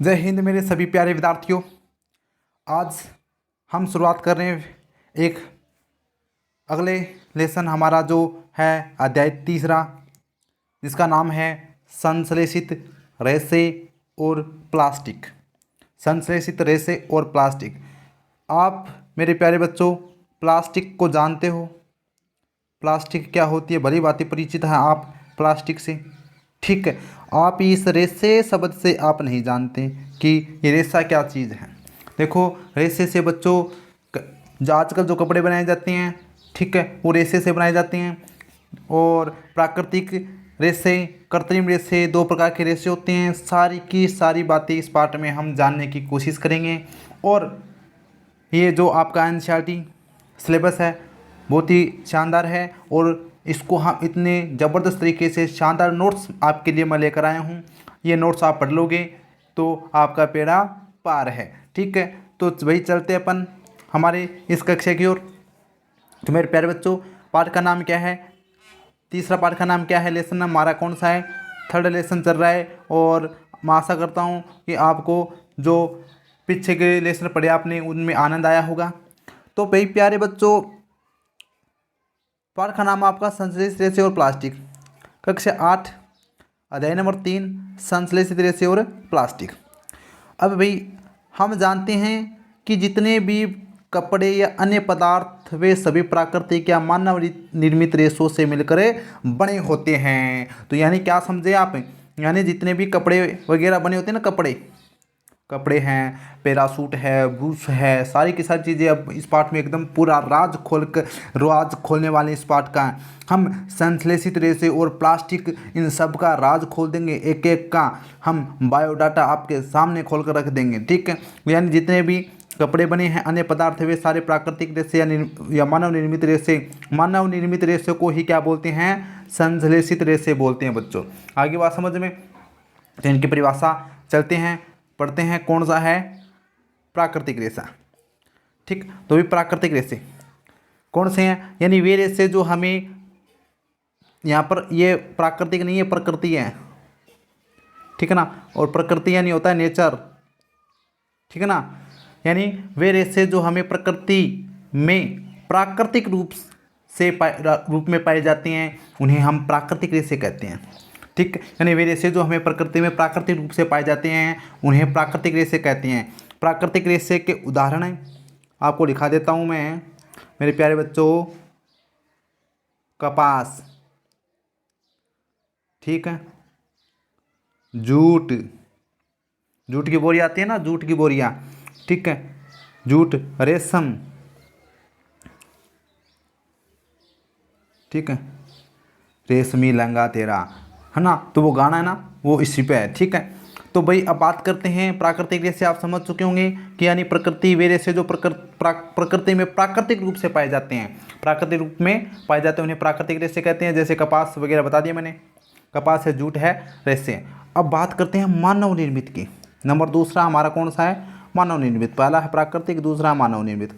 जय हिंद मेरे सभी प्यारे विद्यार्थियों। आज हम शुरुआत कर रहे हैं एक अगले लेसन हमारा जो है अध्याय तीसरा, जिसका नाम है संश्लेषित रेशे और प्लास्टिक। संश्लेषित रेशे और प्लास्टिक। आप मेरे प्यारे बच्चों प्लास्टिक को जानते हो? प्लास्टिक क्या होती है? भली भांति परिचित हैं आप प्लास्टिक से, ठीक है। आप इस रेशे शब्द से आप नहीं जानते कि ये रेशा क्या चीज़ है। देखो, रेशे से बच्चों जो आजकल जो कपड़े बनाए जाते हैं, ठीक है, वो रेशे से बनाए जाते हैं। और प्राकृतिक रेशे, कृत्रिम रेशे, दो प्रकार के रेशे होते हैं। सारी की सारी बातें इस पाठ में हम जानने की कोशिश करेंगे। और ये जो आपका एनसीईआरटी सिलेबस है बहुत ही शानदार है, और इसको हम इतने ज़बरदस्त तरीके से शानदार नोट्स आपके लिए मैं लेकर आया हूँ। ये नोट्स आप पढ़ लोगे तो आपका बेड़ा पार है, ठीक है। तो वही चलते अपन हमारे इस कक्षा की ओर। तो मेरे प्यारे बच्चों, पाठ का नाम क्या है? तीसरा पाठ का नाम क्या है? लेसन हमारा कौन सा है? थर्ड लेसन चल रहा है। और मैं आशा करता हूँ कि आपको जो पीछे के लेसन पढ़े आपने उनमें आनंद आया होगा। तो भाई प्यारे बच्चों, पाठ का नाम आपका संश्लेषित रेशे और प्लास्टिक, कक्षा 8, अध्याय नंबर 3, संश्लेषित रेशे और प्लास्टिक। अब भाई हम जानते हैं कि जितने भी कपड़े या अन्य पदार्थ वे सभी प्राकृतिक या मानव निर्मित रेशों से मिलकर बने होते हैं। तो यानी क्या समझे आप? यानी जितने भी कपड़े वगैरह बने होते हैं ना, कपड़े हैं, पैरासूट है, ब्रूस है, सारी की सारी चीज़ें अब इस पाठ में एकदम पूरा राज खोलने वाले इस पाठ का हम संश्लेषित रेशे और प्लास्टिक, इन सब का राज खोल देंगे। एक एक का हम बायोडाटा आपके सामने खोल कर रख देंगे, ठीक है। यानी जितने भी कपड़े बने हैं, अन्य पदार्थ वे सारे प्राकृतिक रेशे या मानव निर्मित रेशे को ही क्या बोलते हैं? संश्लेषित रेशे बोलते हैं बच्चों। आगे बात समझ में? तो इनकी परिभाषा चलते हैं, पढ़ते हैं। कौन सा है? प्राकृतिक रेशा, ठीक। तो भी प्राकृतिक रेशे कौन से हैं? यानी वे रेशे जो हमें यहाँ पर, ये प्राकृतिक नहीं है, प्रकृति है, ठीक है ना। और प्रकृति यानी होता है नेचर, ठीक है ना। यानी वे रेशे जो हमें प्रकृति में प्राकृतिक रूप में पाए जाते हैं, उन्हें हम प्राकृतिक रेशे कहते हैं, ठीक। यानी वे रेशे जो हमें प्रकृति में प्राकृतिक रूप से पाए जाते हैं, उन्हें प्राकृतिक रेशे कहते हैं। प्राकृतिक रेशे के उदाहरण आपको लिखा देता हूँ मैं, मेरे प्यारे बच्चों। कपास, ठीक है। जूट की बोरी आती है ना, जूट की बोरियाँ, ठीक है। जूट, रेशम, ठीक है। रेशमी लहंगा तेरा, है ना। तो वो गाना है ना, वो इसी पे है, ठीक है। तो भाई अब बात करते हैं प्राकृतिक रेशे। आप समझ चुके होंगे कि यानी प्रकृति, वे रेशे जो प्रकृति में प्राकृतिक रूप से पाए जाते हैं, प्राकृतिक रूप में पाए जाते हैं, उन्हें प्राकृतिक रेशे कहते हैं। जैसे कपास वगैरह बता दिया मैंने, कपास है, जूट है, रेशे। अब बात करते हैं मानव निर्मित की। नंबर दूसरा हमारा कौन सा है? मानव निर्मित। पहला है प्राकृतिक, दूसरा मानव निर्मित।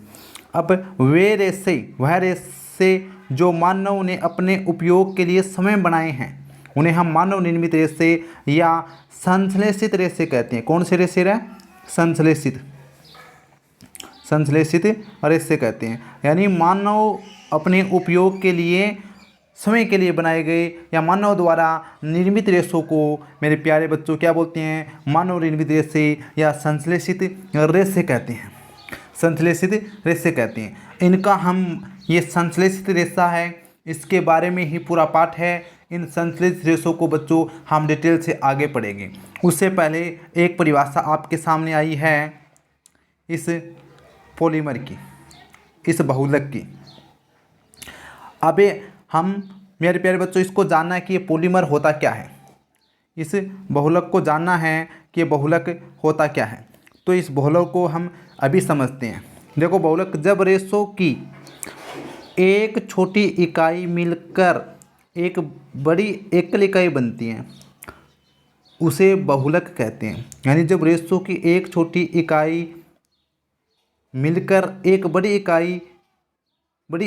अब वे रेशे, वह रेशे जो मानव ने अपने उपयोग के लिए स्वयं बनाए हैं, उन्हें हम मानव निर्मित रेशे या संश्लेषित रेशे कहते हैं। कौन से रेशे रहे? संश्लेषित रेशे कहते हैं। यानी मानव अपने उपयोग के लिए, समय के लिए बनाए गए या मानव द्वारा निर्मित रेशों को मेरे प्यारे बच्चों क्या बोलते हैं? मानव निर्मित रेशे या संश्लेषित रेशे कहते हैं। संश्लेषित रेशे कहते हैं इनका। हम ये संश्लेषित रेशा है, इसके बारे में ही पूरा पाठ है। इन संश्लेषित रेशों को बच्चों हम डिटेल से आगे पढ़ेंगे। उससे पहले एक परिभाषा आपके सामने आई है इस पॉलीमर की, इस बहुलक की। अबे हम मेरे प्यारे बच्चों इसको जानना है कि ये पॉलीमर होता क्या है। इस बहुलक को जानना है कि ये बहुलक होता क्या है। तो इस बहुलक को हम अभी समझते हैं। देखो, बहुलक जब रेशों की एक छोटी इकाई मिलकर एक बड़ी एकल इकाई बनती है, उसे बहुलक कहते हैं। यानी जब रेशों की एक छोटी इकाई मिलकर एक बड़ी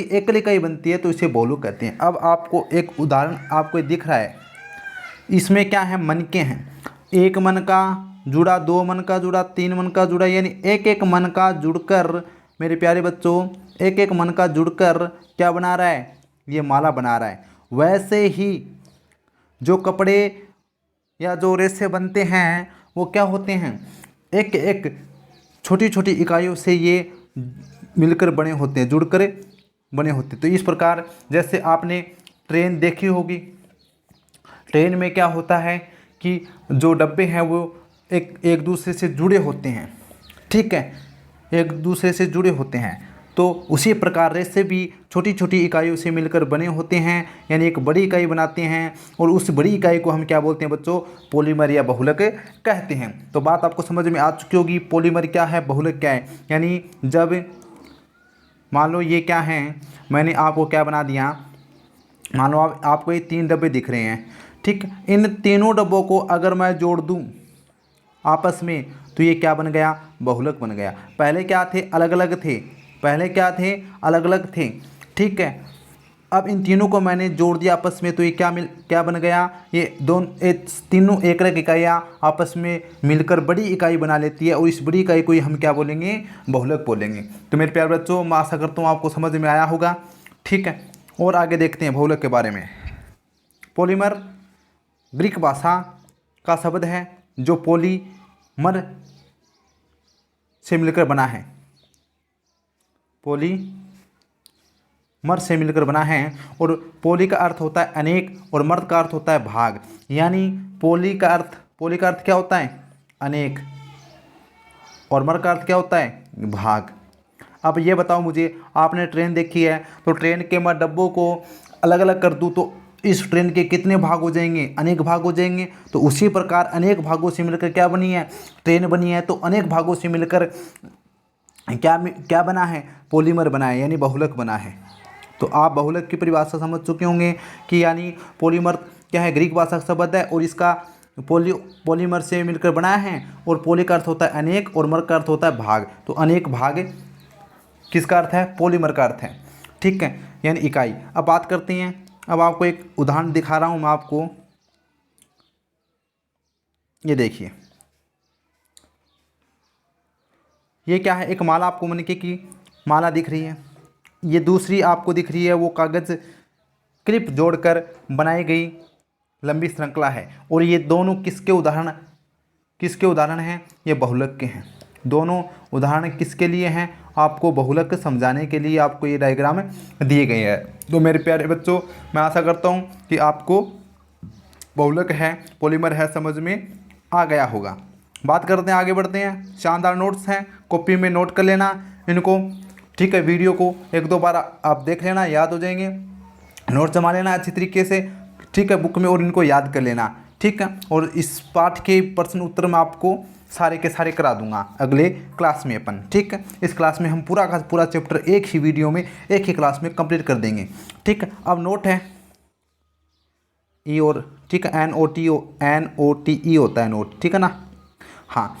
एकल इकाई बनती है तो इसे बहुलक कहते हैं। अब आपको एक उदाहरण आपको दिख रहा है, इसमें क्या है? मनके हैं। एक मन का जुड़ा, 2 मन का जुड़ा, 3 मन का जुड़ा, यानी एक एक मन का जुड़कर मेरे प्यारे बच्चों, एक एक मन का जुड़कर क्या बना रहा है, ये माला बना रहा है। वैसे ही जो कपड़े या जो रेशे बनते हैं वो क्या होते हैं, एक एक छोटी छोटी इकाइयों से ये मिलकर बने होते हैं, जुड़कर बने होते हैं। तो इस प्रकार जैसे आपने ट्रेन देखी होगी, ट्रेन में क्या होता है कि जो डब्बे हैं वो एक दूसरे से जुड़े होते हैं, ठीक है, एक दूसरे से जुड़े होते हैं। तो उसी प्रकार रेशे भी छोटी छोटी इकाइयों से मिलकर बने होते हैं, यानी एक बड़ी इकाई बनाते हैं, और उस बड़ी इकाई को हम क्या बोलते हैं बच्चों, पॉलीमर या बहुलक कहते हैं। तो बात आपको समझ में आ चुकी होगी, पॉलीमर क्या है, बहुलक क्या है। यानी जब मान लो ये क्या है, मैंने आपको क्या बना दिया, मान लो आपको ये 3 डब्बे दिख रहे हैं, ठीक। इन तीनों डब्बों को अगर मैं जोड़ दूं आपस में तो ये क्या बन गया, बहुलक बन गया। पहले क्या थे, अलग अलग थे, पहले क्या थे, अलग अलग थे, ठीक है। अब इन तीनों को मैंने जोड़ दिया आपस में तो ये क्या बन गया, ये तीनों एक एक इकाइयाँ आपस में मिलकर बड़ी इकाई बना लेती है, और इस बड़ी इकाई को ही हम क्या बोलेंगे, बहुलक बोलेंगे। तो मेरे प्यारे बच्चों, मैं आशा करता हूँ आपको समझ में आया होगा, ठीक है। और आगे देखते हैं बहुलक के बारे में। पॉलीमर ग्रीक भाषा का शब्द है जो पॉलीमर से मिलकर बना है, पॉलीमर से मिलकर बना है। और पॉली का अर्थ होता है अनेक, और मर्द का अर्थ होता है भाग। यानी पॉली का अर्थ क्या होता है, अनेक, और मर्द का अर्थ क्या होता है, भाग। अब ये बताओ मुझे, आपने ट्रेन देखी है, तो ट्रेन के मैं डब्बों को अलग अलग कर दूँ तो इस ट्रेन के कितने भाग हो जाएंगे, अनेक भाग हो जाएंगे। तो उसी प्रकार अनेक भागों से मिलकर क्या बनी है, ट्रेन बनी है। तो अनेक भागों से मिलकर क्या बना है, पॉलीमर बना है, यानी बहुलक बना है। तो आप बहुलक की परिभाषा समझ चुके होंगे कि यानी पॉलीमर क्या है, ग्रीक भाषा का शब्द है, और इसका पॉलीमर से मिलकर बनाया है। और पॉली का अर्थ होता है अनेक, और मर का अर्थ होता है भाग। तो अनेक भाग किसका अर्थ है, पॉलीमर का अर्थ है, ठीक है, यानी इकाई। अब बात करते हैं, अब आपको एक उदाहरण दिखा रहा हूँ मैं आपको, ये देखिए, ये क्या है, एक माला आपको मणिके की माला दिख रही है। ये दूसरी आपको दिख रही है वो कागज़ क्लिप जोड़कर बनाई गई लंबी श्रृंखला है। और ये दोनों किसके उदाहरण हैं, ये बहुलक के हैं। दोनों उदाहरण किसके लिए हैं, आपको बहुलक समझाने के लिए आपको ये डायग्राम दिए गए हैं। तो मेरे प्यारे बच्चों, मैं आशा करता हूँ कि आपको बहुलक है, पॉलीमर है, समझ में आ गया होगा। बात करते हैं, आगे बढ़ते हैं। शानदार नोट्स हैं, कॉपी में नोट कर लेना इनको, ठीक है। वीडियो को 1-2 बार आप देख लेना, याद हो जाएंगे। नोट जमा लेना अच्छी तरीके से, ठीक है, बुक में, और इनको याद कर लेना, ठीक है। और इस पाठ के प्रश्न उत्तर मैं आपको सारे के सारे करा दूंगा अगले क्लास में अपन, ठीक है। इस क्लास में हम पूरा का पूरा चैप्टर एक ही वीडियो में, एक ही क्लास में कंप्लीट कर देंगे, ठीक है। अब नोट है ई और, ठीक है, NOTE होता है नोट, ठीक है ना। हाँ,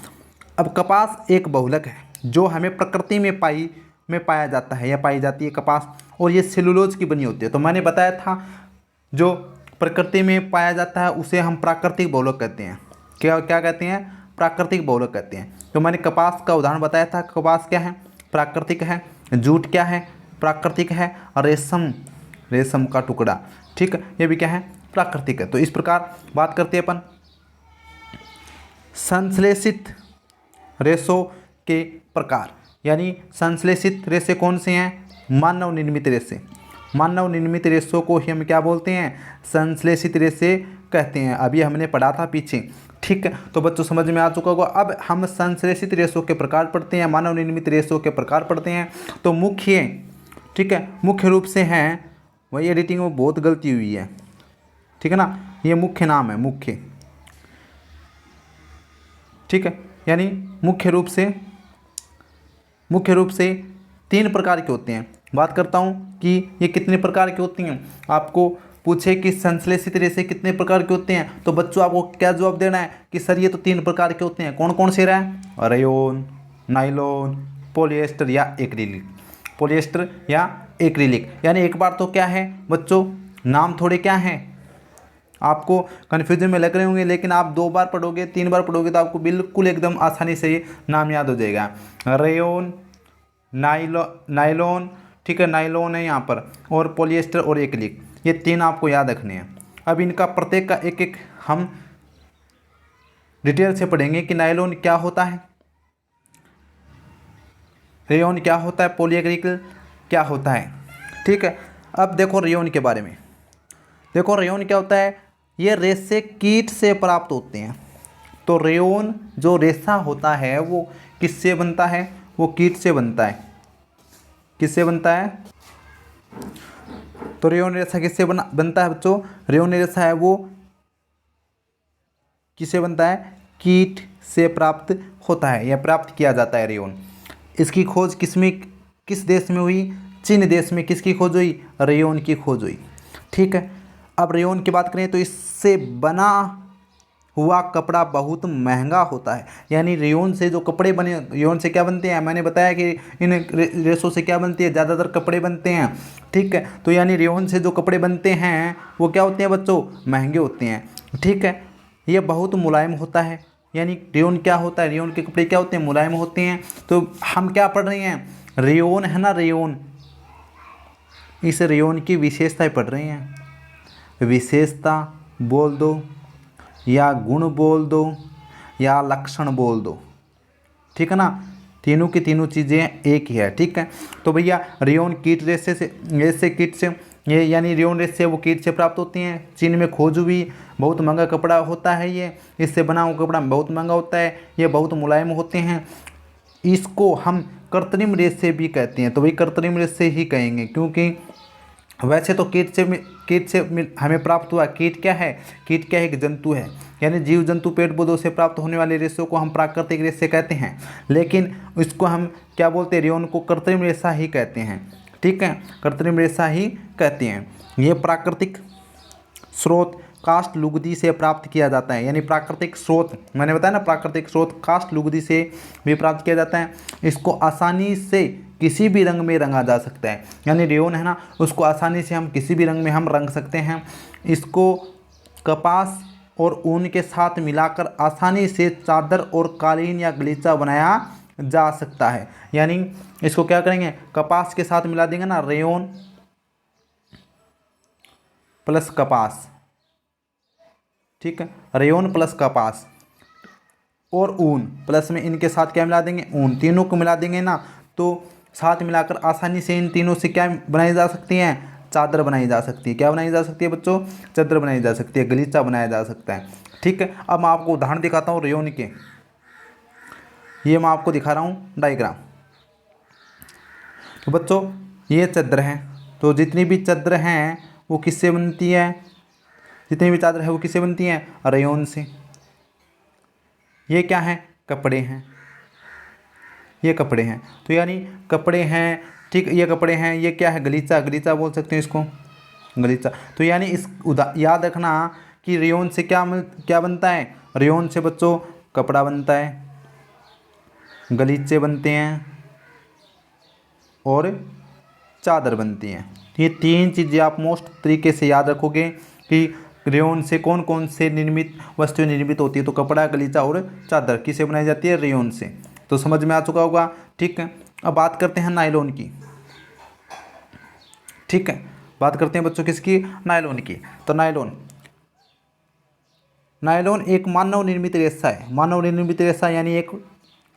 अब कपास एक बहुलक है जो हमें प्रकृति में पाया जाता है या पाई जाती है कपास, और ये सेलुलोज की बनी होती है। तो मैंने बताया था जो प्रकृति में पाया जाता है उसे हम प्राकृतिक बहुलक कहते हैं। क्या कहते हैं, प्राकृतिक बहुलक कहते हैं। तो मैंने कपास का उदाहरण बताया था, कपास क्या है, प्राकृतिक है। जूट क्या है, प्राकृतिक है। रेशम का टुकड़ा, ठीक है, ये भी क्या है, प्राकृतिक है। तो इस प्रकार बात करते हैं अपन संश्लेषित रेशों के प्रकार। यानी संश्लेषित रेशे कौन से हैं, मानव निर्मित रेशे। मानव निर्मित रेशों को ही हम क्या बोलते हैं, संश्लेषित रेशे कहते हैं। अभी हमने पढ़ा था पीछे, ठीक है। तो बच्चों समझ में आ चुका होगा। अब हम संश्लेषित रेशों के प्रकार पढ़ते हैं, मानव निर्मित रेशों के प्रकार पढ़ते हैं। तो मुख्य, ठीक है, मुख्य रूप से हैं, वही एडिटिंग में बहुत गलती हुई है, ठीक है ना, ये मुख्य नाम है, मुख्य, ठीक है। यानी मुख्य रूप से 3 प्रकार के होते हैं। बात करता हूँ कि ये कितने प्रकार के होती हैं। आपको पूछे कि संश्लेषित रेशे कितने प्रकार के होते हैं, तो बच्चों आपको क्या जवाब देना है कि सर ये तो 3 प्रकार के होते हैं। कौन कौन से रहे, रेयोन, नाइलॉन, पॉलिएस्टर या एक्रिलिक। यानी एक बार तो क्या है बच्चों, नाम थोड़े क्या हैं, आपको कन्फ्यूजन में लग रहे होंगे, लेकिन आप 2 बार पढ़ोगे 3 बार पढ़ोगे तो आपको बिल्कुल एकदम आसानी से ये नाम याद हो जाएगा। रेयोन, नाइलॉन, ठीक है, नाइलॉन है यहाँ पर, और पॉलिएस्टर और एक्रिलिक, ये 3 आपको याद रखने हैं। अब इनका प्रत्येक का एक एक हम डिटेल से पढ़ेंगे कि नाइलॉन क्या होता है, रेयोन क्या होता है, पॉलीएक्रिलिक क्या होता है, ठीक है। अब देखो रेयोन के बारे में, देखो रेयोन क्या होता है, ये रेशे कीट से प्राप्त होते हैं। तो रेयोन जो रेशा होता है वो किससे बनता है, वो कीट से बनता है। किससे बनता है, तो रेयोन रेशा किससे बनता है बच्चों, रेयोन रेशा है वो किससे बनता है, कीट से प्राप्त होता है या प्राप्त किया जाता है रेयोन। इसकी खोज किस देश में हुई, चीन देश में किसकी खोज हुई, रेयोन की खोज हुई, ठीक है। अब रेयोन की बात करें तो इससे बना हुआ कपड़ा बहुत महंगा होता है। यानी रेयोन से जो कपड़े बने, रेयोन से क्या बनते हैं, मैंने बताया कि इन रेशों से क्या बनती है, ज़्यादातर कपड़े बनते हैं, ठीक है। तो यानी रेयोन से जो कपड़े बनते हैं वो क्या होते हैं बच्चों, महंगे होते हैं, ठीक है। ये बहुत मुलायम होता है, यानी रेयोन क्या होता है, रेयोन के कपड़े क्या होते हैं, मुलायम होते हैं। तो हम क्या पढ़ रहे हैं, रेयोन है ना, रेयोन, इस रेयोन की विशेषताएं पढ़ रहे हैं। विशेषता बोल दो या गुण बोल दो या लक्षण बोल दो, ठीक है ना, तीनों की तीनों चीज़ें एक ही है, ठीक है। तो भैया रेयोन कीट रेशे कीट से, ये यानी रेयोन रेशे वो कीट से प्राप्त होती हैं। चीन में खोज हुई, बहुत महंगा कपड़ा होता है ये, इससे बना हुआ कपड़ा बहुत महंगा होता है, ये बहुत मुलायम होते हैं। इसको हम कृत्रिम रेशे भी कहते हैं। तो भाई कृत्रिम रेशे ही कहेंगे, क्योंकि वैसे तो कीट से हमें प्राप्त हुआ। कीट क्या है, कीट क्या है, एक जंतु है, यानी जीव जंतु पेड़ पौधों से प्राप्त होने वाले रेशों को हम प्राकृतिक रेशे कहते हैं, लेकिन इसको हम क्या बोलते हैं, रेयोन को कृत्रिम रेशा ही कहते हैं, ठीक है, कृत्रिम रेशा ही कहते हैं। ये प्राकृतिक स्रोत काष्ठ लुगदी से प्राप्त किया जाता है। यानी प्राकृतिक स्रोत, मैंने बताया ना, प्राकृतिक स्रोत काष्ठ लुगदी से भी प्राप्त किया जाता है। इसको आसानी से किसी भी रंग में रंगा जा सकता है। यानी रेयोन है ना, उसको आसानी से हम किसी भी रंग में हम रंग सकते हैं। इसको कपास और ऊन के साथ मिलाकर आसानी से चादर और कालीन या गलीचा बनाया जा सकता है। यानी इसको क्या करेंगे, कपास के साथ मिला देंगे ना, रेयोन प्लस कपास, ठीक है, रेयोन प्लस कपास और ऊन प्लस में इनके साथ क्या मिला देंगे, ऊन, तीनों को मिला देंगे ना, तो साथ मिलाकर आसानी से इन तीनों से क्या बनाई जा सकती हैं, चादर बनाई जा सकती है। क्या बनाई जा सकती है बच्चों, चादर बनाई जा सकती है, गलीचा बनाया जा सकता है, ठीक है। अब मैं आपको उदाहरण दिखाता हूँ रेयोन के, ये मैं आपको दिखा रहा हूँ डायग्राम। तो बच्चों ये चादर है, तो जितनी भी चादर हैं वो किससे बनती है, जितनी भी चादर है वो किससे बनती हैं, रेयोन से। ये क्या है, कपड़े हैं, ये कपड़े हैं, तो यानी कपड़े हैं, ठीक, ये कपड़े हैं। ये क्या है, गलीचा, गलीचा बोल सकते हैं इसको, गलीचा। तो यानी याद रखना कि रेयोन से क्या बनता है, रेयोन से बच्चों कपड़ा बनता है, गलीचे बनते हैं और चादर बनती हैं। ये 3 चीज़ें आप मोस्ट तरीके से याद रखोगे कि रेयोन से कौन कौन से निर्मित वस्तुएं निर्मित होती है। तो कपड़ा, गलीचा और चादर किससे बनाई जाती है, रेयोन से। तो समझ में आ चुका होगा, ठीक है। अब बात करते हैं नायलॉन की, ठीक है, बात करते हैं बच्चों किसकी, नायलॉन की। तो नायलॉन एक मानव निर्मित रेशा है। मानव निर्मित रेशा यानी एक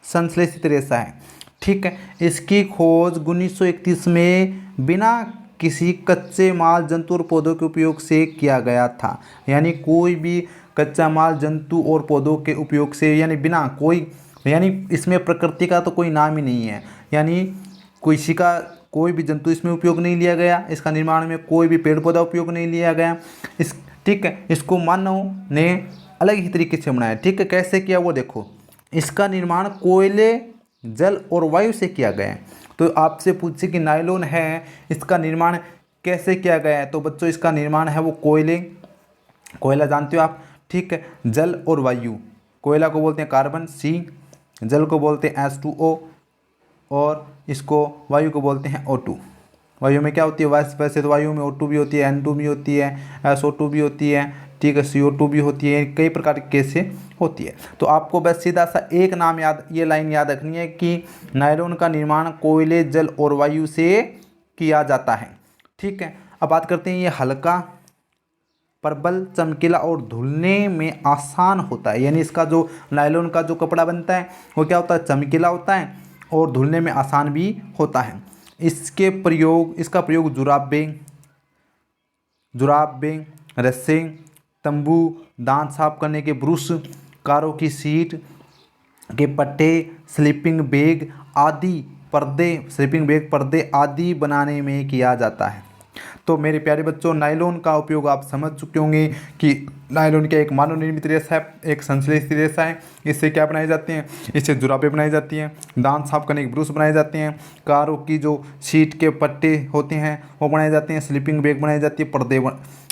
संश्लेषित रेशा है, ठीक है। इसकी खोज 1931 में बिना किसी कच्चे माल, जंतु और पौधों के उपयोग से किया गया था। यानी कोई भी कच्चा माल, जंतु और पौधों के उपयोग से, यानी बिना कोई, यानी इसमें प्रकृति का तो कोई नाम ही नहीं है। यानी कोई भी जंतु इसमें उपयोग नहीं लिया गया, इसका निर्माण में कोई भी पेड़ पौधा उपयोग नहीं लिया गया, ठीक है। इसको मानव ने अलग ही तरीके से बनाया, ठीक है। कैसे किया वो देखो, इसका निर्माण कोयले, जल और वायु से किया गया है। तो आपसे पूछे कि नायलॉन है, इसका निर्माण कैसे किया गया है, तो बच्चों इसका निर्माण है वो कोयला जानते हो आप, ठीक है, जल और वायु। कोयला को बोलते हैं कार्बन C, जल को बोलते हैं H2O और इसको वायु को बोलते हैं O2। वायु में क्या होती है, वैसे तो वायु में O2 भी होती है, N2 भी होती है, SO2 भी होती है, ठीक है, CO2 भी होती है, कई प्रकार की गैसें होती है। तो आपको बस सीधा सा एक नाम याद, ये लाइन याद रखनी है कि नायलॉन का निर्माण कोयले, जल और वायु से किया जाता है। ठीक है, अब बात करते हैं, ये हल्का, प्रबल, चमकीला और धुलने में आसान होता है। यानी इसका जो नायलॉन का जो कपड़ा बनता है वो क्या होता है, चमकीला होता है और धुलने में आसान भी होता है। इसका प्रयोग जुराबे, रस्से, तंबू, दांत साफ करने के ब्रश, कारों की सीट के पट्टे, स्लीपिंग बैग पर्दे आदि बनाने में किया जाता है। तो मेरे प्यारे बच्चों, नायलॉन का उपयोग आप समझ चुके होंगे कि नायलॉन क्या एक मानव निर्मित रेशा है, एक संश्लेषित रेशा है। इससे क्या बनाए जाते हैं, इससे जुराबें बनाई जाती हैं, दांत साफ करने के ब्रश बनाए जाते हैं, कारों की जो सीट के पट्टे होते हैं वो बनाए जाते हैं, स्लीपिंग बैग बनाई जाती है,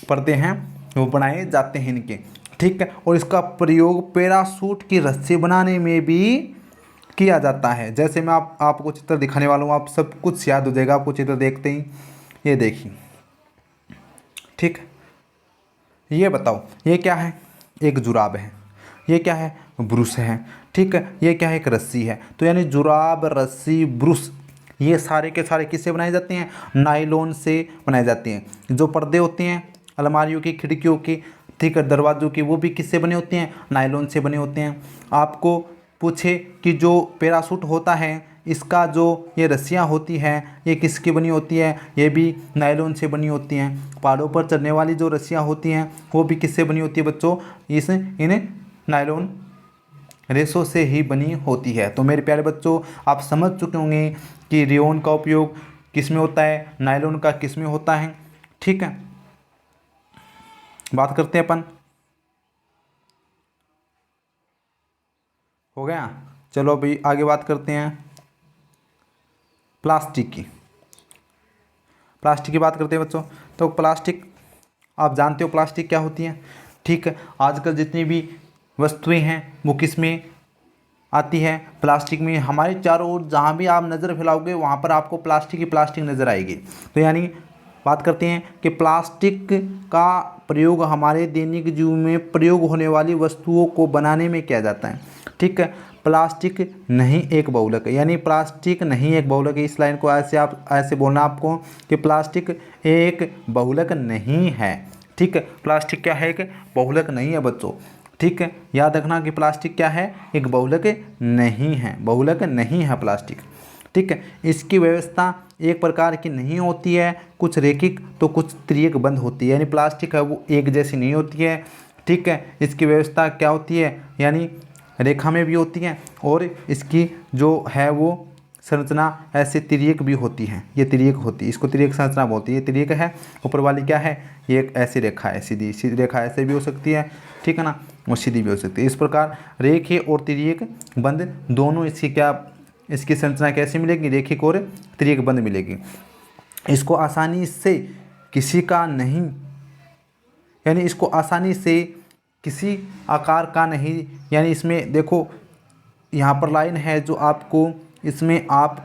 पर्दे हैं वो बनाए जाते हैं इनके। ठीक है, और इसका प्रयोग पैराशूट की रस्सी बनाने में भी किया जाता है। जैसे मैं आपको चित्र दिखाने वाला हूँ, आप सब कुछ याद हो जाएगा आपको चित्र देखते ही। ये देखिए, ठीक, ये बताओ ये क्या है, एक जुराब है, ये क्या है, ब्रुश है। ठीक है, ये क्या है, एक रस्सी है। तो यानी जुराब, रस्सी, ब्रुश, ये सारे के सारे किससे बनाए जाते हैं, नायलॉन से बनाए जाते हैं। जो पर्दे होते हैं अलमारियों की, खिड़कियों की, ठीक है, दरवाज़ों की, वो भी किससे बने होते हैं, नायलॉन से बने होते हैं। आपको पूछे कि जो पैराशूट होता है, इसका जो ये रस्सियाँ होती हैं ये किसकी बनी होती है, ये भी नायलॉन से बनी होती हैं। पहाड़ों पर चढ़ने वाली जो रस्सियाँ होती हैं वो भी किससे बनी होती है बच्चों, इन नायलॉन रेशों से ही बनी होती है। तो मेरे प्यारे बच्चों, आप समझ चुके होंगे कि रेयॉन का उपयोग किस में होता है, नायलॉन का किस में होता है। ठीक है, बात करते हैं अपन, हो गया। चलो अभी आगे बात करते हैं प्लास्टिक की बात करते हैं बच्चों। तो प्लास्टिक, आप जानते हो प्लास्टिक क्या होती है। ठीक है, आजकल जितनी भी वस्तुएं हैं वो किस में आती है, प्लास्टिक में। हमारे चारों ओर जहाँ भी आप नज़र फैलाओगे वहाँ पर आपको प्लास्टिक ही प्लास्टिक नज़र आएगी। तो यानी बात करते हैं कि प्लास्टिक का प्रयोग हमारे दैनिक जीवन में प्रयोग होने वाली वस्तुओं को बनाने में किया जाता है। ठीक है, प्लास्टिक नहीं एक बहुलक है, यानी प्लास्टिक नहीं एक बहुलक है। इस लाइन को ऐसे बोलना आपको कि प्लास्टिक एक बहुलक नहीं है। ठीक है, प्लास्टिक क्या है, एक बहुलक नहीं है बच्चों। ठीक है, याद रखना कि प्लास्टिक क्या है, एक बहुलक नहीं है, बहुलक नहीं है प्लास्टिक। ठीक है, इसकी व्यवस्था एक प्रकार की नहीं होती है, कुछ रेखिक तो कुछ त्रियक बंद होती है। यानी प्लास्टिक है वो एक जैसी नहीं होती है। ठीक है, इसकी व्यवस्था क्या होती है, यानी रेखा में भी होती है, और इसकी जो है वो संरचना ऐसे तिर्यक भी होती है। ये तिर्यक होती है, इसको तिर्यक संरचना बोलती है। ये तिर्यक है, ऊपर वाली क्या है, ये एक ऐसी रेखा है, सीधी रेखा ऐसे भी हो सकती है, ठीक है ना, और सीधी भी हो सकती है। इस प्रकार रेखीय और तिर्यक बंद दोनों इसकी संरचना कैसी मिलेगी, रेखिक और तिर्यक बंद मिलेगी। इसको आसानी से किसी का नहीं, यानी इसको आसानी से किसी आकार का नहीं, यानी इसमें देखो यहाँ पर लाइन है जो आपको, इसमें आप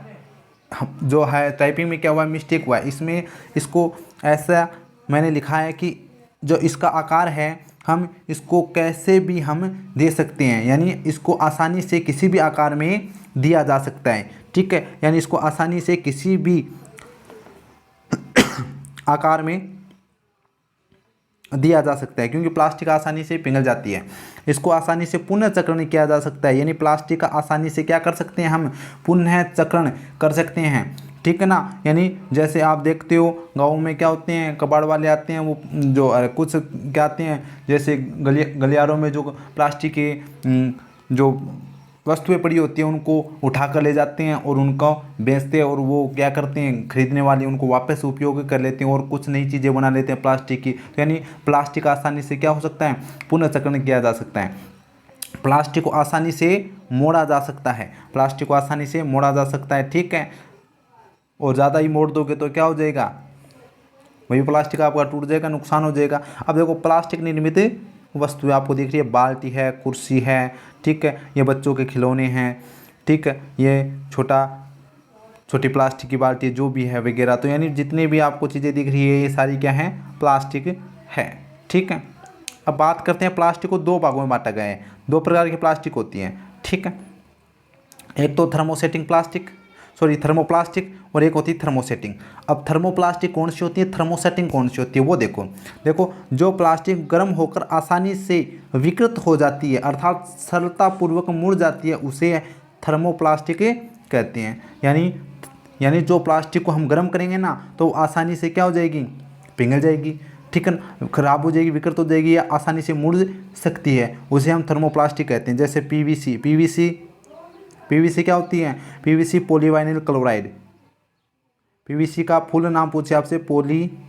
जो है टाइपिंग में क्या हुआ, मिस्टेक हुआ है इसमें। इसको ऐसा मैंने लिखा है कि जो इसका आकार है हम इसको कैसे भी हम दे सकते हैं, यानी इसको आसानी से किसी भी आकार में दिया जा सकता है। ठीक है, यानी इसको आसानी से किसी भी आकार में दिया जा सकता है, क्योंकि प्लास्टिक आसानी से पिघल जाती है। इसको आसानी से पुनः चक्रण किया जा सकता है, यानी प्लास्टिक का आसानी से क्या कर सकते हैं, हम पुनः चक्रण कर सकते हैं। ठीक है ना, यानी जैसे आप देखते हो गाँव में क्या होते हैं, कबाड़ वाले आते हैं, वो जो कुछ क्या आते हैं, जैसे गलियारों में जो प्लास्टिक के जो वस्तुएं पड़ी होती हैं उनको उठा कर ले जाते हैं और उनको बेचते हैं, और वो क्या करते हैं, खरीदने वाले उनको वापस उपयोग कर लेते हैं और कुछ नई चीज़ें बना लेते हैं प्लास्टिक की। तो यानी प्लास्टिक आसानी से क्या हो सकता है, पुनर्चक्रण किया जा सकता है। प्लास्टिक को आसानी से मोड़ा जा सकता है, प्लास्टिक को आसानी से मोड़ा जा सकता है। ठीक है, और ज़्यादा ही मोड़ दोगे तो क्या हो जाएगा, वही प्लास्टिक आपका टूट जाएगा, नुकसान हो जाएगा। अब देखो प्लास्टिक निर्मित वस्तुएं आपको दिख रही है, बाल्टी है, कुर्सी है, ठीक है, ये बच्चों के खिलौने हैं, ठीक है, ये छोटी प्लास्टिक की बाल्टी जो भी है वगैरह। तो यानी जितनी भी आपको चीज़ें दिख रही है ये सारी क्या हैं, प्लास्टिक है। ठीक है, अब बात करते हैं प्लास्टिक को दो भागों में बांटा गया है। दो प्रकार की प्लास्टिक होती हैं, ठीक है। एक तो थर्मोसेटिंग प्लास्टिक, थर्मोप्लास्टिक, और एक होती है थर्मोसेटिंग। अब थर्मोप्लास्टिक कौन सी होती है, थर्मोसेटिंग कौन सी होती है, वो देखो। जो प्लास्टिक गर्म होकर आसानी से विकृत हो जाती है अर्थात सरलतापूर्वक मुड़ जाती है, उसे थर्मोप्लास्टिक कहते हैं। यानी जो प्लास्टिक को हम गर्म करेंगे ना तो आसानी से क्या हो जाएगी, पिघल जाएगी, ठीक है, खराब हो जाएगी, विकृत हो जाएगी, या आसानी से मुड़ सकती है, उसे हम थर्मोप्लास्टिक कहते हैं। जैसे पीवीसी क्या होती है, पीवीसी पॉलीवाइनिल क्लोराइड। पीवीसी का फुल नाम पूछे आपसे, पॉलीवाइनिल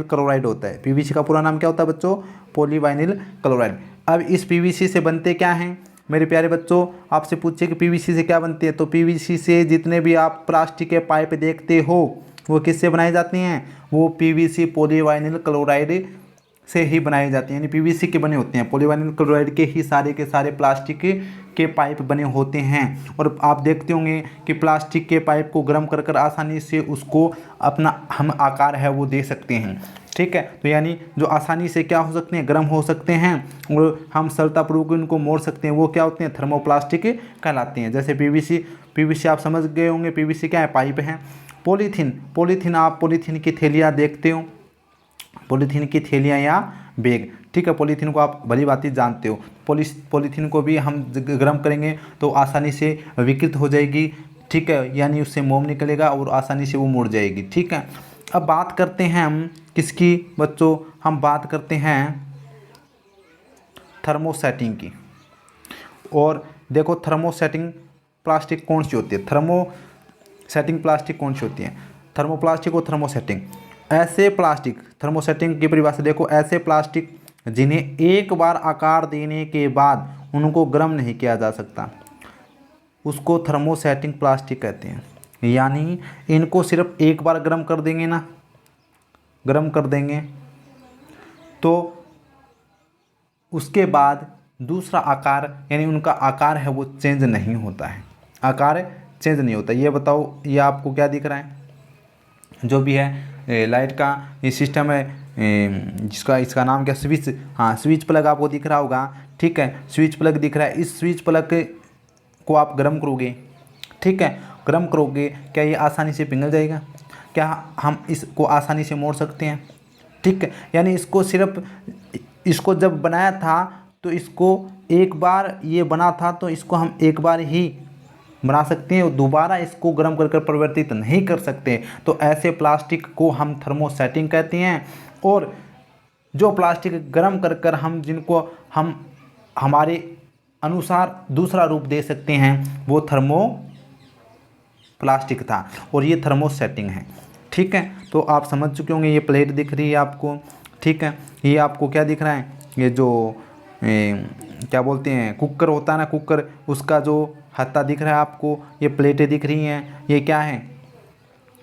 क्लोराइड होता है। पीवीसी का पूरा नाम क्या होता है बच्चों, पॉलीवाइनिल क्लोराइड। अब इस पीवीसी से बनते क्या हैं मेरे प्यारे बच्चों, आपसे पूछे कि पीवीसी से क्या बनते हैं, तो पीवीसी से जितने भी आप प्लास्टिक के पाइप देखते हो वो किससे बनाई जाती हैं, वो पीवीसी पॉलीवाइनिल क्लोराइड से ही बनाई जाती हैं, यानी पीवीसी के बने होते हैं। पॉलीवाइनिल क्लोराइड के ही सारे के सारे प्लास्टिक के पाइप बने होते हैं। और आप देखते होंगे कि प्लास्टिक के पाइप को गर्म कर कर आसानी से उसको अपना हम आकार है वो दे सकते हैं, ठीक है। तो यानी जो आसानी से क्या हो सकते हैं, गर्म हो सकते हैं, और हम सरलतापूर्वक उनको मोड़ सकते हैं, वो क्या होते हैं, थर्मोप्लास्टिक कहलाते हैं। जैसे पीवीसी आप समझ गए होंगे, पीवीसी क्या है, पाइप है। पॉलीथीन आप पॉलीथीन की थैलियाँ देखते हो, पॉलीथीन की थैलियाँ या बैग, ठीक है। पॉलीथीन को आप भली भांति जानते हो। पॉलीथीन को भी हम गर्म करेंगे तो आसानी से विकृत हो जाएगी, ठीक है, यानी उससे मोम निकलेगा और आसानी से वो मुड़ जाएगी, ठीक है। अब बात करते हैं हम किसकी बच्चों, हम बात करते हैं थर्मोसेटिंग की। और देखो थर्मोसेटिंग प्लास्टिक कौन सी होती है, थर्मोसेटिंग प्लास्टिक कौन सी होती है, थर्मोप्लास्टिक और थर्मोसेटिंग। ऐसे प्लास्टिक, थर्मोसेटिंग की परिभाषा देखो, ऐसे प्लास्टिक जिन्हें एक बार आकार देने के बाद उनको गर्म नहीं किया जा सकता, उसको थर्मोसेटिंग प्लास्टिक कहते हैं। यानी इनको सिर्फ एक बार गर्म कर देंगे तो उसके बाद दूसरा आकार, यानी उनका आकार है वो चेंज नहीं होता है, आकार चेंज नहीं होता। ये बताओ, ये आपको क्या दिख रहा है, जो भी है लाइट का ये सिस्टम है, इसका नाम क्या, स्विच, हाँ स्विच प्लग आपको दिख रहा होगा, ठीक है, स्विच प्लग दिख रहा है। इस स्विच प्लग को आप गर्म करोगे, ठीक है, गर्म करोगे, क्या ये आसानी से पिघल जाएगा, क्या हम इसको आसानी से मोड़ सकते हैं, ठीक है। यानी इसको जब बनाया था तो इसको एक बार ये बना था तो इसको हम एक बार ही बना सकते हैं और दोबारा इसको गर्म कर परिवर्तित नहीं कर सकते। तो ऐसे प्लास्टिक को हम थर्मोसेटिंग कहते हैं। और जो प्लास्टिक गर्म कर हम जिनको हम हमारे अनुसार दूसरा रूप दे सकते हैं वो थर्मोप्लास्टिक था, और ये थर्मोसेटिंग है, ठीक है। तो आप समझ चुके होंगे, ये प्लेट दिख रही है आपको, ठीक है, ये आपको क्या दिख रहा है, ये जो क्या बोलते हैं कुकर होता है ना, कुकर, उसका जो हत्था दिख रहा है आपको, ये प्लेटें दिख रही हैं, ये क्या है,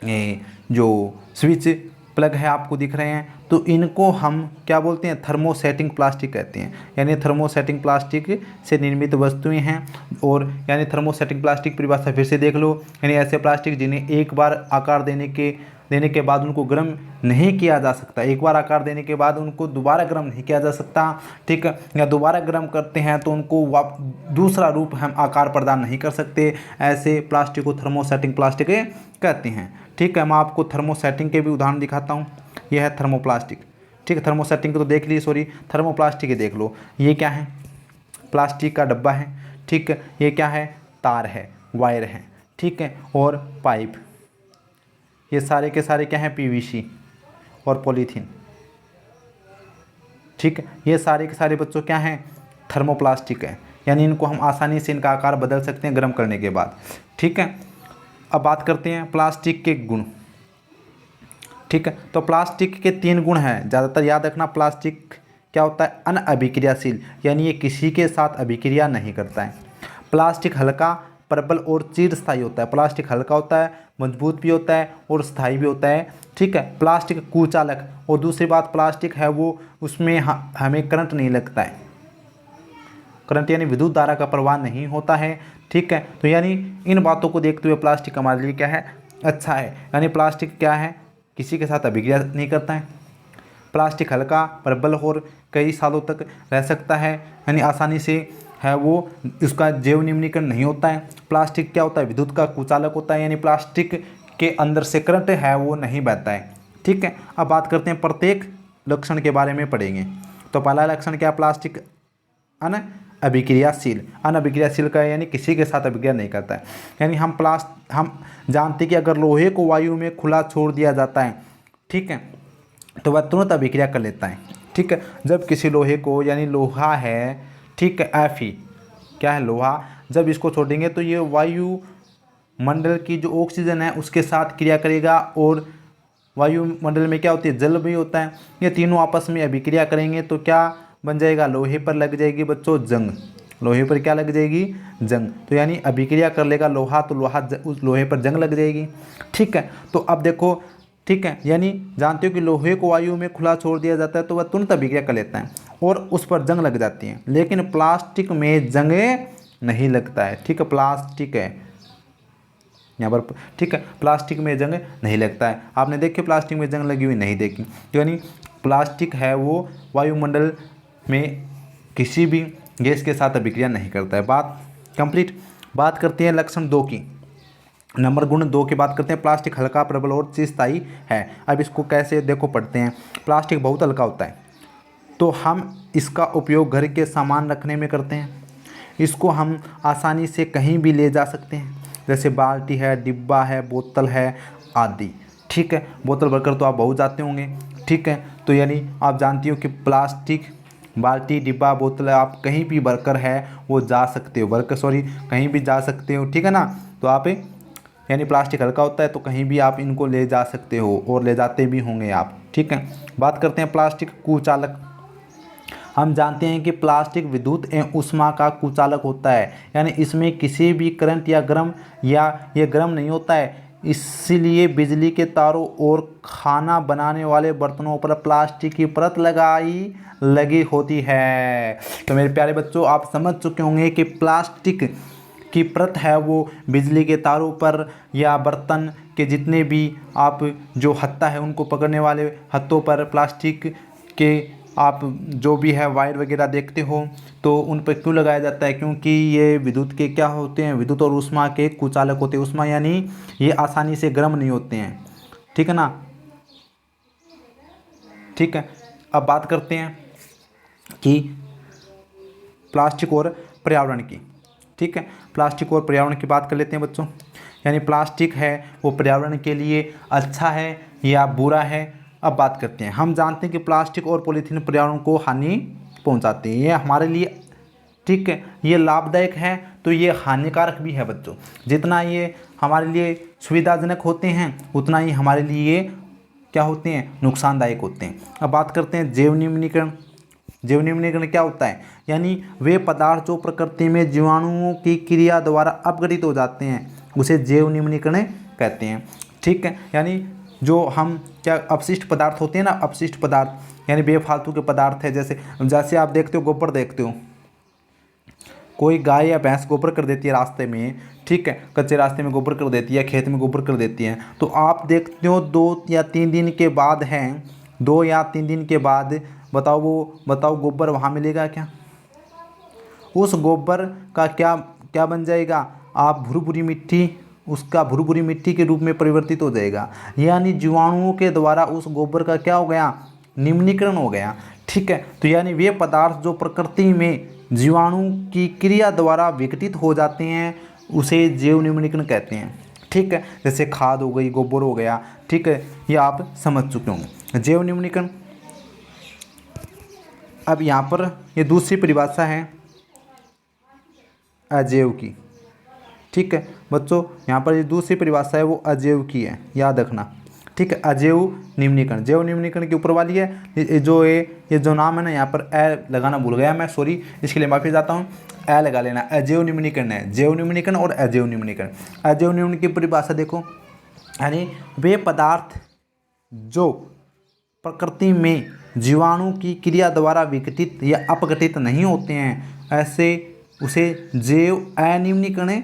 ये जो स्विच प्लग है आपको दिख रहे हैं, तो इनको हम क्या बोलते हैं, थर्मोसेटिंग प्लास्टिक कहते हैं। यानी थर्मोसेटिंग प्लास्टिक से निर्मित वस्तुएं हैं। और यानी थर्मोसेटिंग प्लास्टिक परिभाषा फिर से देख लो, यानी ऐसे प्लास्टिक जिन्हें एक बार आकार देने के बाद उनको गर्म नहीं किया जा सकता, एक बार आकार देने के बाद उनको दोबारा गर्म नहीं किया जा सकता, ठीक है, या दोबारा गर्म करते हैं तो उनको दूसरा रूप हम आकार प्रदान नहीं कर सकते, ऐसे प्लास्टिक को थर्मोसेटिंग प्लास्टिक कहते हैं, ठीक है। मैं आपको थर्मोसेटिंग के भी उदाहरण दिखाता हूँ। यह है थर्मोप्लास्टिक, ठीक है, थर्मोसेटिंग तो देख ली, थर्मोप्लास्टिक ही देख लो। ये क्या है, प्लास्टिक का डब्बा है, ठीक है, ये क्या है, तार है, वायर है, ठीक है, और पाइप, ये सारे के सारे क्या हैं, पीवीसी और पॉलीथीन, ठीक है, ये सारे के सारे बच्चों क्या हैं, थर्मोप्लास्टिक है। यानी इनको हम आसानी से इनका आकार बदल सकते हैं गर्म करने के बाद, ठीक है। अब बात करते हैं प्लास्टिक के गुण, ठीक है। तो प्लास्टिक के 3 गुण हैं, ज़्यादातर याद रखना। प्लास्टिक क्या होता है, अनअभिक्रियाशील, यानी ये किसी के साथ अभिक्रिया नहीं करता है। प्लास्टिक हल्का, प्रबल और चिरस्थायी होता है। प्लास्टिक हल्का होता है, मजबूत भी होता है और स्थायी भी होता है, ठीक है। प्लास्टिक कुचालक, और दूसरी बात प्लास्टिक है वो उसमें हमें करंट नहीं लगता है, करंट यानी विद्युत धारा का प्रवाह नहीं होता है, ठीक है। तो यानी इन बातों को देखते हुए प्लास्टिक हमारे लिए क्या है, अच्छा है, यानी प्लास्टिक क्या है, किसी के साथ अभिक्रिया नहीं करता है। प्लास्टिक हल्का, प्रबल और कई सालों तक रह सकता है, यानी आसानी से है वो, उसका जैव निम्नीकरण नहीं होता है। प्लास्टिक क्या होता है, विद्युत का कुचालक होता है, यानी प्लास्टिक के अंदर से करंट है वो नहीं बहता है। ठीक है, अब बात करते हैं प्रत्येक लक्षण के बारे में पढ़ेंगे। तो पहला लक्षण क्या, प्लास्टिक अभिक्रियाशील। अनअभिक्रियाशील का यानी किसी के साथ अभिक्रिया नहीं करता है, यानी हम जानते कि अगर लोहे को वायु में खुला छोड़ दिया जाता है, ठीक है, तो वह तुरंत अभिक्रिया कर लेता है। ठीक है, जब किसी लोहे को, यानी लोहा है, ठीक है, Fe क्या है, लोहा, जब इसको छोड़ेंगे तो ये वायुमंडल की जो ऑक्सीजन है उसके साथ क्रिया करेगा, और वायुमंडल में क्या होती है, जल भी होता है। ये तीनों आपस में अभिक्रिया करेंगे तो क्या बन जाएगा, लोहे पर लग जाएगी बच्चों जंग। लोहे पर क्या लग जाएगी, जंग। तो यानी अभिक्रिया कर लेगा लोहा, तो उस लोहे पर जंग लग जाएगी। ठीक है, तो अब देखो, ठीक है, यानी जानते हो कि लोहे को वायु में खुला छोड़ दिया जाता है तो वह तुरंत अभिक्रिया कर लेता है और उस पर जंग लग जाती है। लेकिन प्लास्टिक में जंग नहीं लगता है। ठीक है, प्लास्टिक है यहाँ पर, ठीक है, प्लास्टिक में जंग नहीं लगता है। आपने देखी प्लास्टिक में जंग लगी हुई, नहीं देखी। यानी प्लास्टिक है वो वायुमंडल में किसी भी गैस के साथ अभिक्रिया नहीं करता है। बात कंप्लीट। बात करते हैं लक्षण 2 की, नंबर गुण 2 की बात करते हैं। प्लास्टिक हल्का, प्रबल और चिरस्थायी है। अब इसको कैसे देखो पढ़ते हैं। प्लास्टिक बहुत हल्का होता है, तो हम इसका उपयोग घर के सामान रखने में करते हैं। इसको हम आसानी से कहीं भी ले जा सकते हैं, जैसे बाल्टी है, डिब्बा है, बोतल है आदि। ठीक है, बोतल भरकर तो आप बहुत जाते होंगे। ठीक है, तो यानी आप जानती हो कि प्लास्टिक बाल्टी, डिब्बा, बोतल आप कहीं भी भरकर है वो जा सकते हो, कहीं भी जा सकते हो। ठीक है ना, तो आप यानी प्लास्टिक हल्का होता है तो कहीं भी आप इनको ले जा सकते हो और ले जाते भी होंगे आप। ठीक है, बात करते हैं प्लास्टिक कुचालक। हम जानते हैं कि प्लास्टिक विद्युत एवं ऊष्मा का कुचालक होता है, यानी इसमें किसी भी करंट या ये गर्म नहीं होता है। इसीलिए बिजली के तारों और खाना बनाने वाले बर्तनों पर प्लास्टिक की परत लगी होती है। तो मेरे प्यारे बच्चों, आप समझ चुके होंगे कि प्लास्टिक की परत है वो बिजली के तारों पर या बर्तन के जितने भी आप जो हत्था है उनको पकड़ने वाले हत्थों पर प्लास्टिक के आप जो भी है वायर वगैरह देखते हो तो उन पर क्यों लगाया जाता है, क्योंकि ये विद्युत के क्या होते हैं, विद्युत और ऊष्मा के कुचालक होते हैं। ऊष्मा यानी ये आसानी से गर्म नहीं होते हैं। ठीक है ना। ठीक है, अब बात करते हैं कि प्लास्टिक और पर्यावरण की। ठीक है, प्लास्टिक और पर्यावरण की बात कर लेते हैं बच्चों। यानी प्लास्टिक है वो पर्यावरण के लिए अच्छा है या बुरा है। अब बात करते हैं, हम जानते हैं कि प्लास्टिक और पॉलीथीन पर्यावरण को हानि पहुंचाते हैं। ये हमारे लिए, ठीक है, ये लाभदायक है तो ये हानिकारक भी है बच्चों। जितना ये हमारे लिए सुविधाजनक होते हैं उतना ही हमारे लिए क्या होते हैं, नुकसानदायक होते हैं। अब बात करते हैं जैव निम्नीकरण। जैव निम्नीकरण क्या होता है, यानी वे पदार्थ जो प्रकृति में जीवाणुओं की क्रिया द्वारा अपघटित हो जाते हैं उसे जैव निम्नीकरण कहते हैं। ठीक है, यानी जो हम क्या अपशिष्ट पदार्थ होते हैं ना, अपशिष्ट पदार्थ यानी बेफालतू के पदार्थ है। जैसे आप देखते हो गोबर, देखते हो कोई गाय या भैंस गोबर कर देती है रास्ते में, ठीक है, कच्चे रास्ते में गोबर कर देती है, खेत में गोबर कर देती है, तो आप देखते हो 2 या 3 दिन के बाद हैं, 2 या 3 दिन के बाद बताओ गोबर वहाँ मिलेगा क्या? उस गोबर का क्या बन जाएगा, आप भुरभुरी मिट्टी, उसका भुरभुरी मिट्टी के रूप में परिवर्तित हो जाएगा। यानी जीवाणुओं के द्वारा उस गोबर का क्या हो गया, निम्नीकरण हो गया। ठीक है, तो यानी वे पदार्थ जो प्रकृति में जीवाणु की क्रिया द्वारा विघटित हो जाते हैं उसे जैव निम्नीकरण कहते हैं। ठीक है, जैसे खाद हो गई, गोबर हो गया। ठीक है, ये आप समझ चुके होंगे जैव निम्नीकरण। अब यहाँ पर ये दूसरी परिभाषा है अजैव की। ठीक है बच्चों, यहाँ पर ये दूसरी परिभाषा है वो अजैव की है, याद रखना। ठीक है, अजैव निम्नीकरण, जैव निम्नीकरण की ऊपर वाली है। ये जो नाम है ना, यहाँ पर ए लगाना भूल गया मैं, सॉरी, इसके लिए माफ़ी चाहता हूँ। ए लगा लेना, अजैव निम्नीकरण है, जैव निम्नीकरण और अजैव निम्नीकरण। अजैव निम्नीकरण की परिभाषा देखो, यानी वे पदार्थ जो प्रकृति में जीवाणु की क्रिया द्वारा विघटित या अपघटित नहीं होते हैं, ऐसे उसे जैव अनिम्नीकरण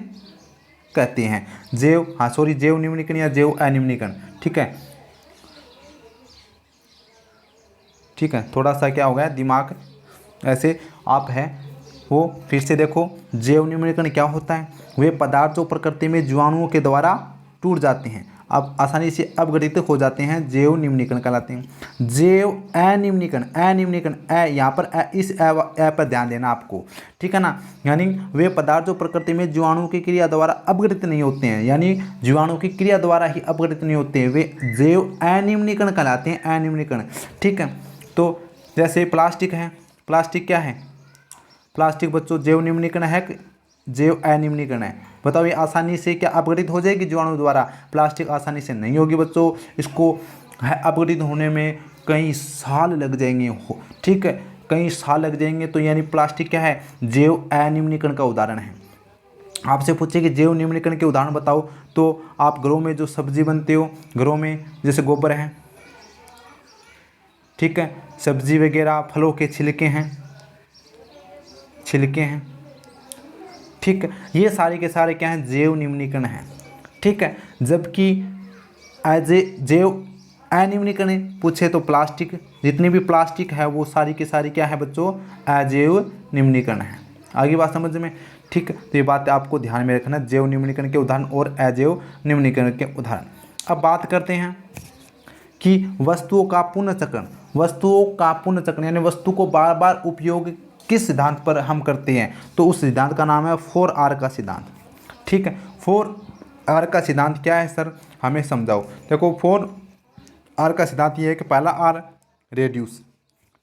कहते हैं। जैव निम्नीकरण या जैव अनिम्नीकरण। ठीक है, ठीक है, थोड़ा सा क्या हो गया, दिमाग ऐसे आप है वो। फिर से देखो, जैव निम्नीकरण क्या होता है, वे पदार्थ जो प्रकृति में जीवाणुओं के द्वारा टूट जाते हैं, अब आसानी से अपघटित हो जाते हैं, जैव निम्नीकरण कहलाते हैं। जैव अनिम्नीकरण यहाँ पर इस ए पर ध्यान देना आपको, ठीक है ना। यानी वे पदार्थ जो प्रकृति में जीवाणु की क्रिया द्वारा अपघटित नहीं होते हैं, यानी जीवाणु की क्रिया द्वारा ही अपघटित नहीं होते हैं, वे जैव अनिम्नीकरण कहलाते हैं, अनिम्नीकरण। ठीक है, तो जैसे प्लास्टिक है, प्लास्टिक क्या है, प्लास्टिक बच्चों जैव निम्नीकरण है कि जैव अनिम्नीकरण है, बताओ ये आसानी से क्या अपघटित हो जाएगी जीवाणु द्वारा? प्लास्टिक आसानी से नहीं होगी बच्चों, इसको अपघटित होने में कई साल लग जाएंगे, ठीक है, कई साल लग जाएंगे। तो यानी प्लास्टिक क्या है, जैव अनिम्नीकरण का उदाहरण है। आपसे पूछे कि जैव निम्नीकरण के उदाहरण बताओ, तो आप घरों में जो सब्जी बनते हो, घरों में जैसे गोबर है, ठीक है, सब्जी वगैरह, फलों के छिलके हैं, ठीक है, ये सारे के सारे क्या हैं, जैव निम्नीकरण है। ठीक है, जबकि जैव अनिम्नीकरण पूछे तो प्लास्टिक, जितनी भी प्लास्टिक है वो सारी की सारी क्या है बच्चों, अजैव निम्नीकरण है। आगे बात समझ में, ठीक है, तो ये बात आपको ध्यान में रखना, जैव निम्नीकरण के उदाहरण और अजैव निम्नीकरण के उदाहरण। अब बात करते हैं कि वस्तुओं का पुनर्चक्रण, यानी वस्तु को बार बार उपयोग किस सिद्धांत पर हम करते हैं, तो उस सिद्धांत का नाम है 4R का सिद्धांत। ठीक है, 4R का सिद्धांत क्या है सर, हमें समझाओ। देखो 4R का सिद्धांत ये है कि पहला R रेड्यूस,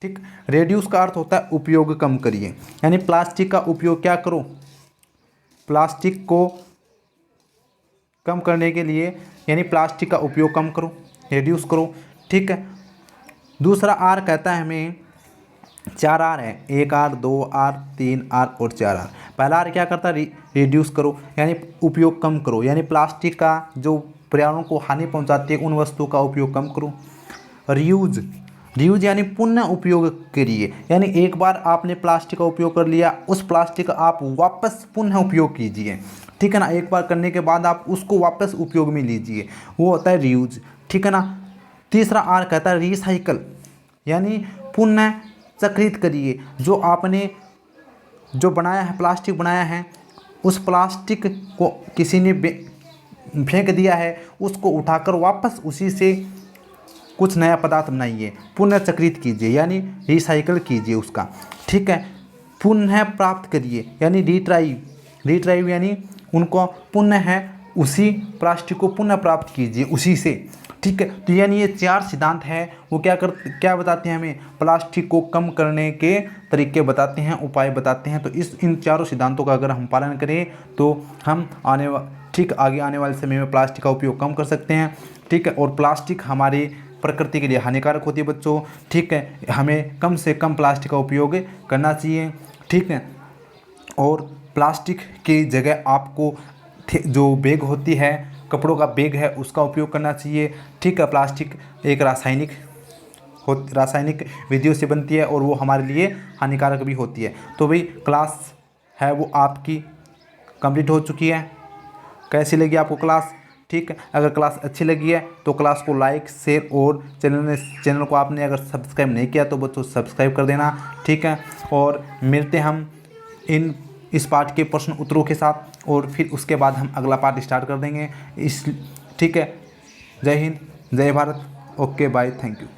ठीक, रेड्यूस का अर्थ होता है उपयोग कम करिए, यानी प्लास्टिक का उपयोग क्या करो, प्लास्टिक को कम करने के लिए, यानी प्लास्टिक का उपयोग कम करो, रेड्यूस करो। ठीक है, दूसरा R कहता है हमें 4R है, 1R 2R 3R और 4R। पहला R क्या करता है, रिड्यूस करो, यानी उपयोग कम करो, यानी प्लास्टिक का जो पर्यावरण को हानि पहुंचाती है उन वस्तुओं का उपयोग कम करो। रीयूज यानी पुनः उपयोग करिए, यानी एक बार आपने प्लास्टिक का उपयोग कर लिया, उस प्लास्टिक का आप वापस पुनः उपयोग कीजिए। ठीक है ना, एक बार करने के बाद आप उसको वापस उपयोग में लीजिए, वो होता है रीयूज। ठीक है ना। तीसरा R कहता है रिसाइकल, यानी पुनः चक्रित करिए, जो आपने जो बनाया है, प्लास्टिक बनाया है, उस प्लास्टिक को किसी ने फेंक दिया है, उसको उठाकर वापस उसी से कुछ नया पदार्थ बनाइए, पुनः चक्रित कीजिए, यानी रिसाइकल कीजिए उसका। ठीक है, पुनः प्राप्त करिए, यानी रिट्राइव यानी उनको पुनः है उसी प्लास्टिक को पुनः प्राप्त कीजिए उसी से। ठीक है, तो यानी ये 4 सिद्धांत हैं, वो क्या बताते हैं हमें, प्लास्टिक को कम करने के तरीके बताते हैं, उपाय बताते हैं। तो इन चारों सिद्धांतों का अगर हम पालन करें तो हम आगे आने वाले समय में प्लास्टिक का उपयोग कम कर सकते हैं। ठीक है, और प्लास्टिक हमारी प्रकृति के लिए हानिकारक होती है बच्चों। ठीक है, हमें कम से कम प्लास्टिक का उपयोग करना चाहिए। ठीक है, और प्लास्टिक की जगह आपको जो बैग होती है, कपड़ों का बैग है, उसका उपयोग करना चाहिए। ठीक है, प्लास्टिक एक रासायनिक विधियों से बनती है और वो हमारे लिए हानिकारक भी होती है। तो भाई क्लास है वो आपकी कंप्लीट हो चुकी है। कैसी लगी आपको क्लास? ठीक है, अगर क्लास अच्छी लगी है तो क्लास को लाइक शेयर और चैनल को आपने अगर सब्सक्राइब नहीं किया तो बच्चों सब्सक्राइब कर देना। ठीक है, और मिलते हम इस पार्ट के प्रश्न उत्तरों के साथ, और फिर उसके बाद हम अगला पार्ट स्टार्ट कर देंगे। ठीक है, जय हिंद, जय Bharat, okay bye, thank you.